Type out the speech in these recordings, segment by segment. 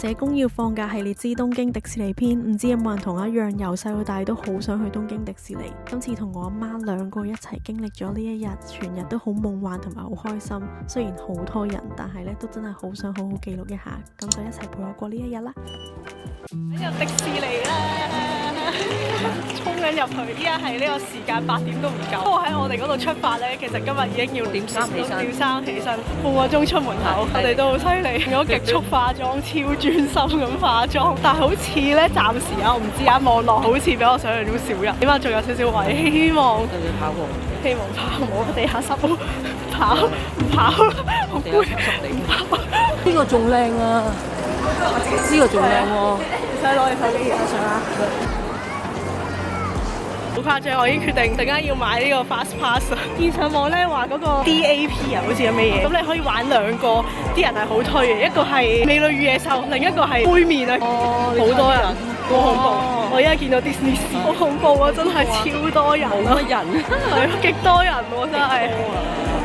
社工要放假系列之東京迪士尼篇，唔知有冇人同我一樣由細到大都好想去東京迪士尼。今次同我阿媽兩個一齊經歷咗呢一日，全日都好夢幻同埋好開心。雖然好多人，但係咧都真係好想好好記錄一下，咁就一齊陪我過呢一日啦。入迪士尼啦，衝緊入去，依家係呢個時間8點都唔夠。不過喺我哋嗰度出發咧，其實今日已經要點衫起身，半個鐘出門口。我哋都好犀利，用咗極速化妝，超專心咁化妝。但係好似咧，暫時我唔知啊，望落好似比我想象中少人，起碼仲有少少位，希望跑步，希望跑冇地下濕，跑唔跑，好攰，唔跑。呢個仲靚啊！呢個仲靚喎，你使攞你手機影下相啊！好誇張，我已經決定陣間要買呢個 Fast Pass。見上網咧話嗰個 DAP 啊，好似有咩嘢，咁你可以玩兩個，啲人係好推嘅，一個係美女與野獸，另一個係杯麵啊，好多人，好恐怖！我而家見到 Disney， 好恐怖啊，真係超多人，冇乜人，係極多人喎，真係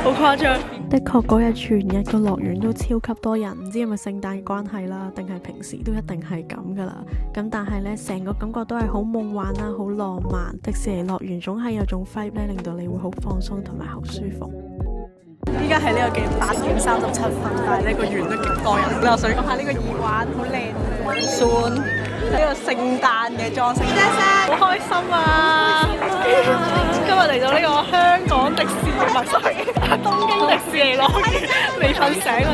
好誇張。的確嗰日全日個樂園都超級多人，唔知係咪聖誕關係啦，定係平時都一定係咁噶啦。咁但係呢，成個感覺都係好夢幻啦，好浪漫。迪士尼樂園總係有種 vibe 咧，令到你會好放鬆同埋好舒服。依家係呢個嘅8:37，但係呢個園都極多人。我想講下呢個耳環好靚，算呢個聖誕嘅裝飾，好開心啊！今日嚟到呢個香港迪士尼，唔係 sorry，東京迪士尼樂園，未瞓醒啊！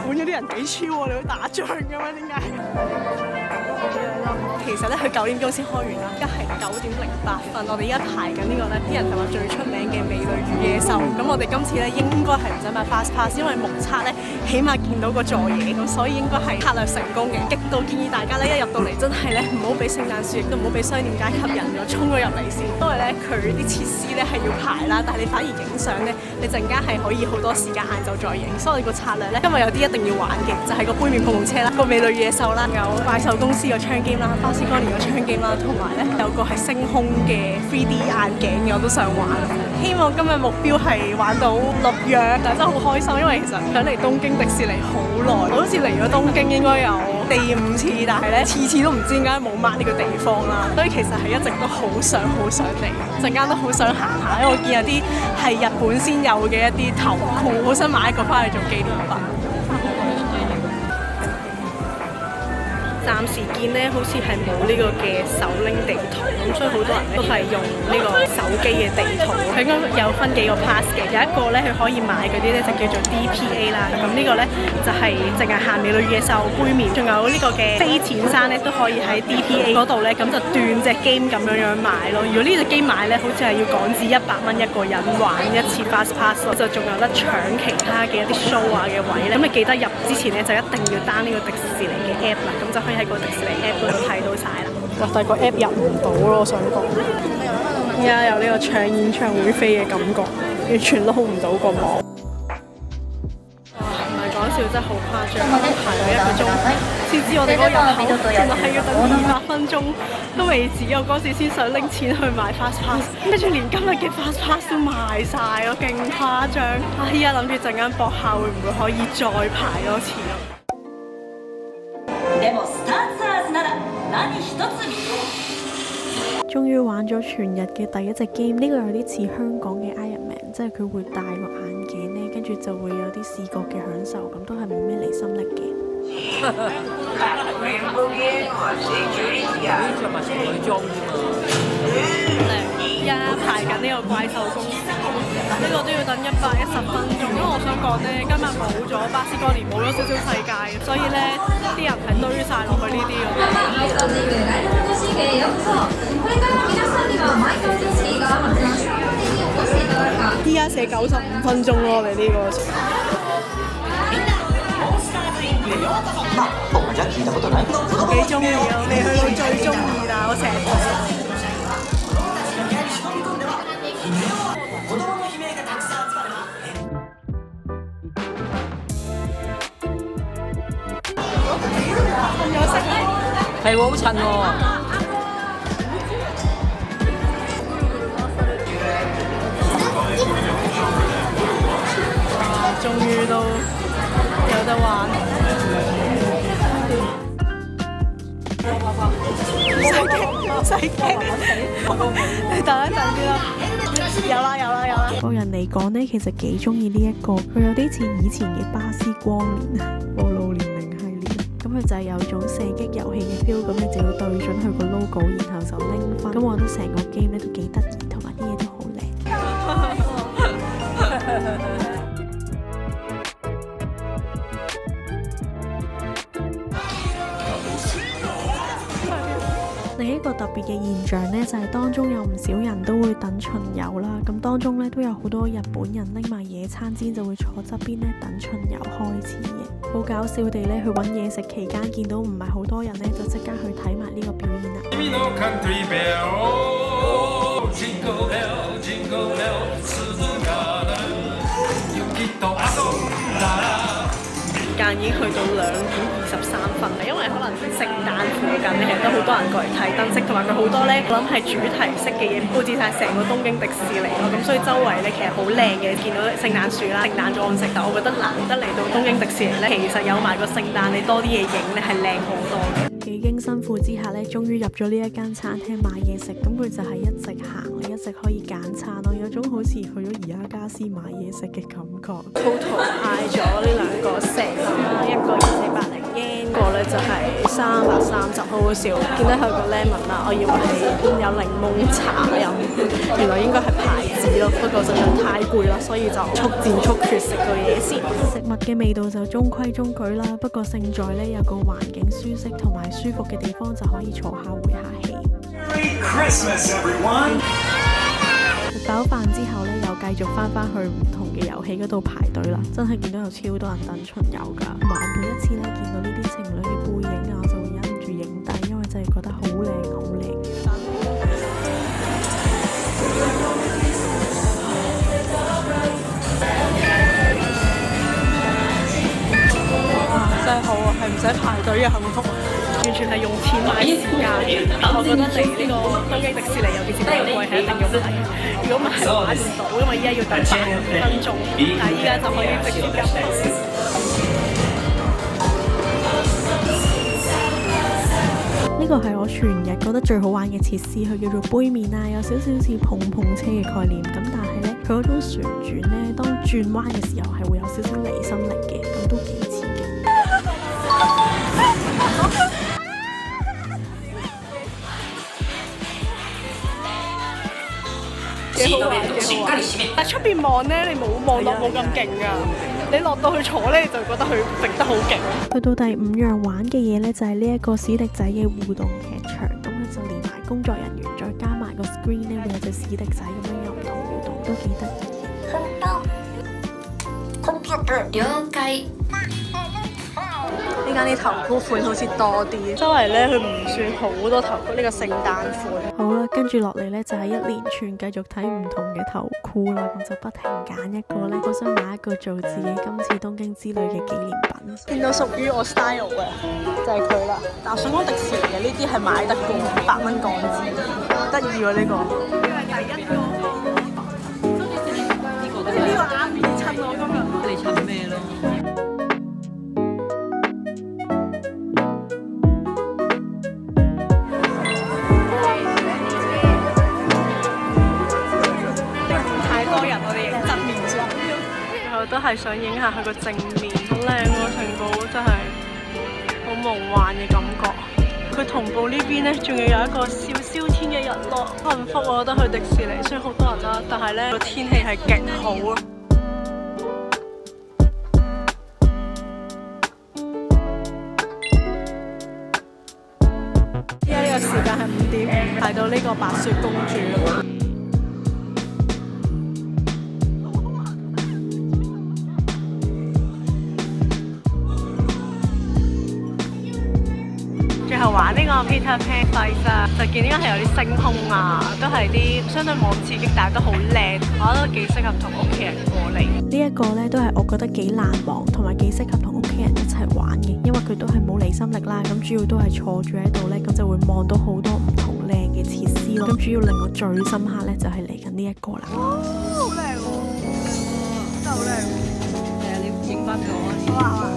換咗啲人幾超喎，你會打仗嘅咩？點解？其實咧，佢9點鐘先開完啦，而家係9:08。我哋依家排緊呢個咧，啲人係話最出名嘅美女與野獸。咁我哋今次咧應該係唔使買 Fast Pass，因為目測咧起碼見到個座嘢，咁所以應該係策略成功嘅。極度建議大家咧一入到嚟真係咧唔好俾聖誕樹，亦都唔好俾商店街吸引咗，衝咗入嚟先。因為咧佢啲設施咧係要排啦，但係你反而影相咧，你陣間係可以好多時間晏晝再影。所以我哋個策略咧今日有啲一定要玩嘅，就係個杯麵碰碰車啦，個美女與野獸啦，有怪獸公司個槍劍啦，巴斯光年個槍劍啦，同埋咧有個係星空嘅 3D 眼鏡嘅，我都想玩。希望今日目標係玩到6樣，但係真係好開心，因為其實想嚟東京迪士尼好耐，我好似嚟咗東京應該有4-5次，但係咧次次都唔知點解冇 mark 呢個地方啦，所以其實係一直都好想嚟，陣間都好想行下，因為我見有啲係日本先有嘅一啲頭箍，好想買一個翻去做紀念品。暫時見咧，好似係冇呢個嘅手拎地圖，咁所以好多人咧都係用呢個手機嘅地圖。佢應該有分幾個 pass 嘅，有一個咧佢可以買嗰啲咧就叫做 DPA 啦。咁呢個咧就係淨係限美女與野獸杯麵，仲有呢個嘅飛濺山咧都可以喺 DPA 嗰度咧，咁就斷隻 game 咁樣買咯。如果呢隻 game 買咧，好似係要港紙100蚊一個人玩一次 Fast Pass，就仲有得搶其他嘅一啲 show 啊嘅位咧。咁你記得入之前咧就一定要 down 呢個迪士尼嘅 app 啦，咁就可以喺個迪士尼 app 嗰度睇到晒啦。哇！但係個 app 入唔到咯，我想講。而家有呢個搶演唱會飛嘅感覺，完全撈唔到個網。哇！唔係講笑，真係好誇張，排咗1個鐘先知我哋嗰個入口，原來係要等200分鐘都未止。我嗰時先想拎錢去買 Fast Pass， 跟住連今日嘅 Fast Pass 都賣晒咯，勁誇張。依家諗住陣間搏下會唔會可以再排多次咯。終於玩咗全日嘅第一隻 game， 呢個有啲似香港嘅 Iron Man， 即係佢會戴個眼鏡呢，跟住就會有啲視覺嘅享受，咁都係冇咩離心力嘅。而家排緊呢個怪獸公司，呢個都要等110分鐘，因為我想講呢，今日冇咗巴斯光年，冇咗少少世界，所以呢啲人係堆晒落去呢啲咁。依家寫95分鐘咯，你呢個。幾中意啊！我未去到最中意啦，我成日睇。係喎，好襯喎。終於都有得玩，唔使驚，你等一陣先啦。有啦。個人嚟講呢，其實幾中意呢一個，佢有啲似以前嘅巴斯光年暴露年齡系列。咁佢就係有種射擊遊戲嘅 feel，咁你就要對準佢個 logo，然後就拎分。咁我覺得成個 game 咧都幾得意，同埋啲嘢都好靚。另一個特別嘅現象呢，就係當中有唔少人都會等巡遊啦。咁當中呢，都有好多日本人拎埋野餐氈，就會坐側邊呢等巡遊開始嘅。好搞笑地呢，去揾嘢食期間見到唔係好多人呢，就即刻去睇埋呢個表演啦。時間已經去到2:23啦，因為可能聖誕附近咧，其實都好多人過嚟睇燈飾，同埋佢好多咧，我諗係主題式嘅嘢佈置晒成個東京迪士尼咯。咁所以周圍咧其實好靚嘅，見到聖誕樹啦、聖誕裝飾。但我覺得難得嚟到東京迪士尼咧，其實有埋個聖誕，你多啲嘢影咧係靚好多嘅。幾經辛苦之下咧，終於入咗呢一間餐廳買嘢食。咁佢就係一直行，一直可以揀餐咯，有種好似去咗宜家家私買嘢食嘅感覺。Total 嗌咗呢兩個 set 啦，一個2480 yen，一個咧就係330，好好笑。見到佢個 lemon 啦，我以為係有檸檬茶飲，原來應該係牌子咯。不過實在太攰啦，所以就速戰速決食個嘢先。食物嘅味道就中規中矩啦，不過勝在呢有個環境舒適同埋舒服嘅地方就可以坐下回下氣。Merry Christmas, everyone！食飽飯之後呢，又繼續翻去唔同嘅遊戲嗰度排隊啦，真係見到有超多人等巡遊㗎。每一次呢，見到呢啲情侶嘅背影啊，我就會忍唔住影低，因為真係覺得好靚好靚。真係好啊，係唔使排隊嘅幸福，完全係用錢買時間。我覺得嚟呢個東京迪士尼，尤其是呢個季係一定要嚟。如果唔係買唔到，因為依家要等8分鐘，但係依家就可以直接入去。呢個係我全日覺得最好玩嘅設施，佢叫做杯麵啊，有少少似碰碰車嘅概念。咁但係呢，佢嗰種旋轉呢，當轉彎嘅時候係會有少少離心力嘅，咁都幾似嘅。幾好玩，但係出邊望咧，你冇望落冇咁勁噶。你落到去坐咧，你就覺得佢揈得好勁。去到第5樣玩嘅嘢呢，就係呢一個史迪仔嘅互動劇場。咁佢就連埋工作人員，再加埋個 screen 呢，會有隻史迪仔咁樣有唔同互動，都幾得意。了解。呢間啲頭箍款好似多啲，周圍咧佢唔算好多頭箍，呢個聖誕款。好啦，跟住落嚟呢，就係一連串繼續睇唔同嘅頭箍啦，咁就不停揀一個呢，好想買一個做自己今次東京之旅嘅紀念品。見到屬於我 style 嘅就係佢啦。但我想講迪士尼嘅呢啲係買得嘅，100蚊港紙，得意喎呢個。呢個係第一個。呢個啱襯我今日。你襯咩咯？都係想影下佢個正面，好靚喎，成個真係好夢幻嘅感覺。佢同步呢邊呢，仲要有一個小燒天嘅日落，幸福我覺得去迪士尼，雖然好多人啦，但係呢個天氣係極好啊！依家呢個時間係5點，排到呢個白雪公主。最後玩呢個 Peter Pan 費沙，就見呢個係有啲星空啊，都係啲相對冇咁刺激，但係都好靚，我覺得幾適合同屋企人過嚟。呢一個呢都係我覺得幾難忘，同埋幾適合同屋企人一齊玩嘅，因為佢都係冇離心力啦，咁主要都係坐住喺度呢，咁就會望到好多唔同靚嘅設施咯。咁主要令我最深刻呢，就係嚟緊呢一個啦。好靚喎，真係好靚。係啊，你影翻俾我啊！好啊好啊。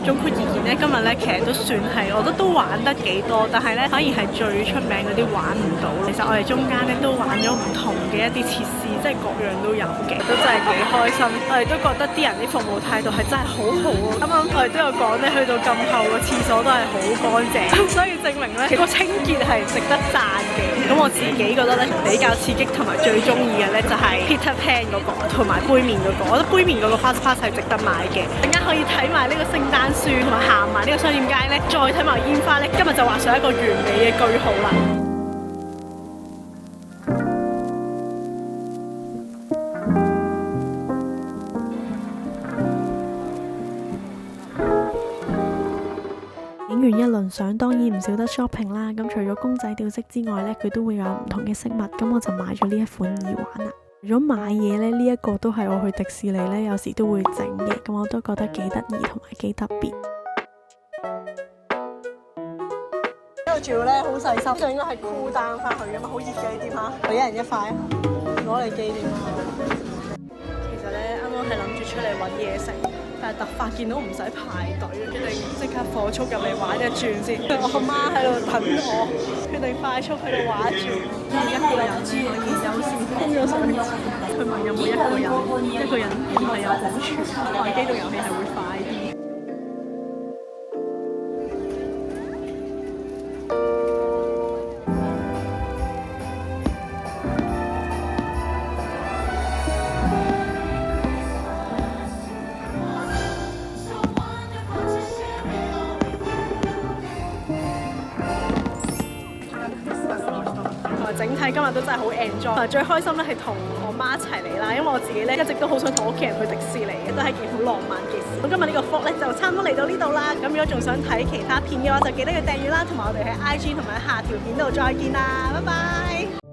總括而言呢，今日呢其實都算係，我覺得都玩得幾多，但係呢反而係最出名嗰啲玩唔到。其實我哋中間呢都玩咗唔同嘅一啲設施，即係各樣都有嘅，都真係幾開心。我哋都覺得啲人啲服務態度係真係好好啊！啱啱我哋都有講呢，去到咁後個廁所都係好乾淨，所以證明呢個清潔係值得讚嘅。咁我自己覺得呢，比較刺激同埋最中意嘅呢，就係 Peter Pan 嗰個同埋杯麵嗰個，我覺得杯麵嗰個 Fast Pass 係值得買嘅。陣間可以睇埋呢個聖誕樹同埋行埋呢個商店街呢，再睇埋煙花呢，今日就畫上一個完美嘅句號啦。影完一輪相，當然唔少得 shopping 啦。咁除咗公仔吊飾之外呢，佢都會有唔同嘅飾物。咁我就買咗呢一款耳環啦。除咗買嘢呢，呢一個都係我去迪士尼呢，有時都會整嘅。咁我都覺得幾得意同埋幾特別。呢度仲要咧好細心，就應該係cool down翻去噶嘛，好熱嘅呢啲嚇，我一人一塊啊，攞嚟紀念啊！其實咧，啱啱係諗住出嚟揾嘢食，但係突發見到唔使排隊，決定即刻火速入嚟玩一轉先。我阿媽喺度等我，決定快速喺度玩一轉。一個人可以優先衝咗上去，佢問有冇一個人，一個人唔係有好處，玩機動遊戲係會快啲。整體今日都真係好 enjoy，最開心咧係同我媽一齊嚟啦，因為我自己咧一直都好想同屋企人去迪士尼嘅，都係件好浪漫嘅事。咁今日呢個 vlog 咧就差唔多嚟到呢度啦，咁如果仲想睇其他片嘅話，就記得要訂閱啦，同埋我哋喺 IG 同埋下條片度再見啦，拜拜。